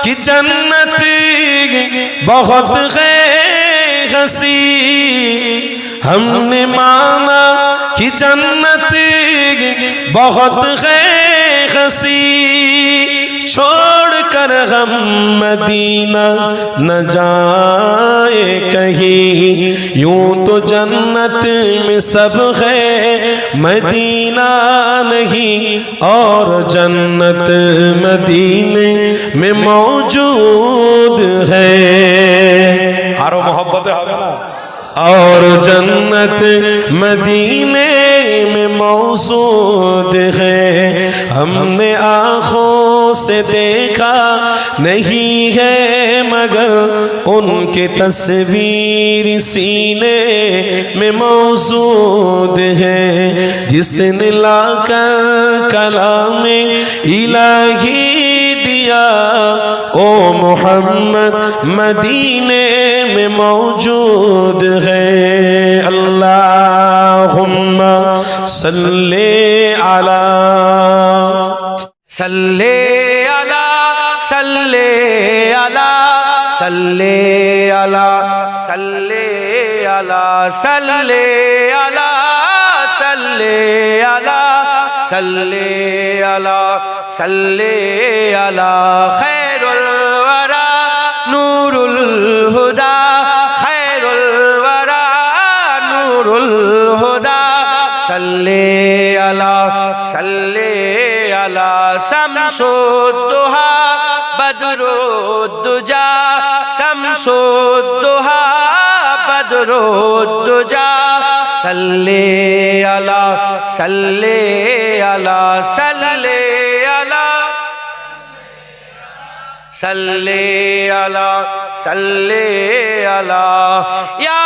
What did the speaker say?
کہ جنت بہت ہے ہنسی، ہم نے مانا کہ جنت بہت ہے ہنسی، چھوڑ کر ہم مدینہ نہ جائے کہیں، یوں تو جنت میں سب ہے مدینہ نہیں، اور جنت مدینے میں موجود ہے۔ آرو محبت ہے نا، اور جنت مدینے میں موجود ہے، ہم نے آنکھوں سے دیکھا نہیں ہے مگر ان کی تصویر سینے میں موجود ہے، جس نے لا کر کلام الہی دیا او محمد مدینے میں موجود ہے۔ اللہم صلی علی صلی علی صلی علی صلی علی صلی علی صلی علی صلی علی صلی علی صلی علی خیر الورا نور الہدا، خیر الورا نور الہدا، صلی علی صلی علی شمس الضحیٰ بدر الدجا، شمس الضحیٰ بدر الدجا، صلی علی صلی علی صلی علی صلی علی صلی علی یا